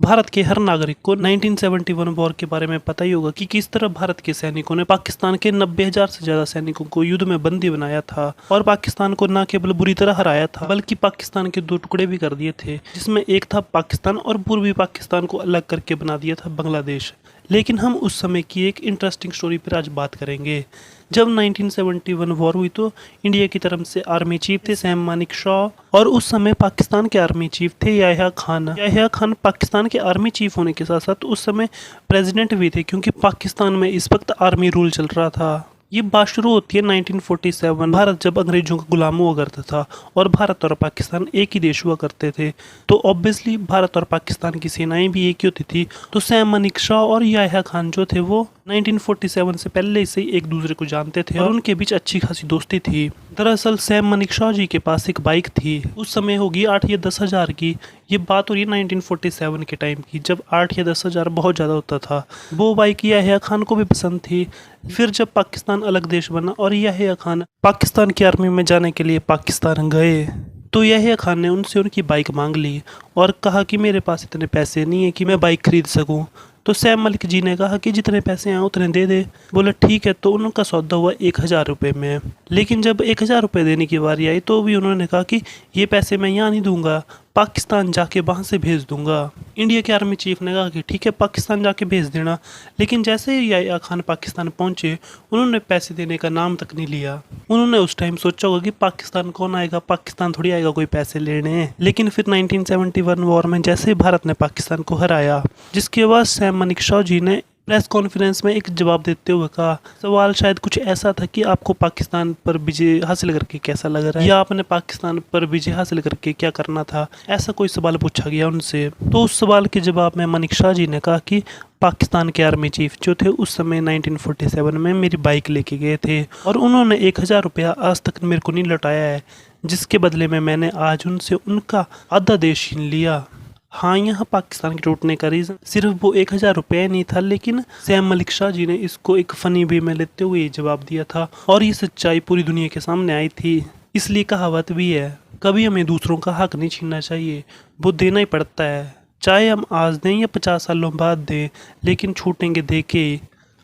भारत के हर नागरिक को 1971 वॉर के बारे में पता ही होगा कि किस तरह भारत के सैनिकों ने पाकिस्तान के 90,000 से ज्यादा सैनिकों को युद्ध में बंदी बनाया था और पाकिस्तान को न केवल बुरी तरह हराया था बल्कि पाकिस्तान के दो टुकड़े भी कर दिए थे, जिसमें एक था पाकिस्तान और पूर्वी पाकिस्तान को अलग करके बना दिया था बांग्लादेश। लेकिन हम उस समय की एक इंटरेस्टिंग स्टोरी पर आज बात करेंगे। जब 1971 वॉर हुई तो इंडिया की तरफ से आर्मी चीफ थे सैम मानेकशॉ और उस समय पाकिस्तान के आर्मी चीफ थे याह्या खान। याह्या खान पाकिस्तान के आर्मी चीफ होने के साथ साथ उस समय प्रेसिडेंट भी थे, क्योंकि पाकिस्तान में इस वक्त आर्मी रूल चल रहा था। ये बात शुरू होती है 1947। भारत जब अंग्रेजों का गुलाम हुआ करता था और भारत और पाकिस्तान एक ही देश हुआ करते थे, तो ऑब्वियसली भारत और पाकिस्तान की सेनाएं भी एक ही होती थी। तो सैम मानेकशॉ और याह्या खान जो थे वो 1947 से पहले से ही एक दूसरे को जानते थे और उनके बीच अच्छी खासी दोस्ती थी। दरअसल सैम मानेकशॉ जी के पास एक बाइक थी, उस समय होगी 8 या 10 हज़ार की। ये बात हो रही है 1947 के टाइम की, जब 8 या 10 हज़ार बहुत ज़्यादा होता था। वो बाइक याह्या खान को भी पसंद थी। फिर जब पाकिस्तान अलग देश बना और याह्या खान पाकिस्तान की आर्मी में जाने के लिए पाकिस्तान गए, तो याह्या खान ने उनसे उनकी बाइक मांग ली और कहा कि मेरे पास इतने पैसे नहीं है कि मैं बाइक खरीद सकूं। तो सैम मलिक जी ने कहा कि जितने पैसे आए उतने दे दे। बोला ठीक है। तो उनका सौदा हुआ 1,000 रुपये में। लेकिन जब 1,000 रुपये देने की बारी आई तो भी उन्होंने कहा कि ये पैसे मैं यहाँ नहीं दूंगा, पाकिस्तान जाके वहाँ से भेज दूंगा। इंडिया के आर्मी चीफ ने कहा कि ठीक है, पाकिस्तान जाके भेज देना। लेकिन जैसे ही याह्या खान पाकिस्तान पहुंचे, उन्होंने पैसे देने का नाम तक नहीं लिया। उन्होंने उस टाइम सोचा होगा कि पाकिस्तान कौन आएगा, पाकिस्तान थोड़ी आएगा कोई पैसे लेने। लेकिन फिर 1971 वॉर में जैसे ही भारत ने पाकिस्तान को हराया, जिसके बाद सैम मानेकशॉ जी ने प्रेस कॉन्फ्रेंस में एक जवाब देते हुए कहा, सवाल शायद कुछ ऐसा था कि आपको पाकिस्तान पर विजय हासिल करके कैसा लग रहा है, या आपने पाकिस्तान पर विजय हासिल करके क्या करना था, ऐसा कोई सवाल पूछा गया उनसे। तो उस सवाल के जवाब में मानेकशॉ जी ने कहा कि पाकिस्तान के आर्मी चीफ जो थे उस समय 1947 में मेरी बाइक लेके गए थे और उन्होंने 1,000 रुपया आज तक मेरे को नहीं लौटाया है, जिसके बदले में मैंने आज उनसे उनका आधा देश छीन लिया। हाँ, यहाँ पाकिस्तान के टूटने का रीज़न सिर्फ वो 1,000 रुपये नहीं था, लेकिन सैम मानेकशॉ जी ने इसको एक फ़नी वे में लेते हुए जवाब दिया था और ये सच्चाई पूरी दुनिया के सामने आई थी। इसलिए कहावत भी है, कभी हमें दूसरों का हक नहीं छीनना चाहिए, वो देना ही पड़ता है। चाहे हम आज दें या 50 सालों बाद दें, लेकिन छूटेंगे दे के।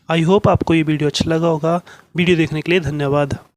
आई होप आपको ये वीडियो अच्छा लगा होगा। वीडियो देखने के लिए धन्यवाद।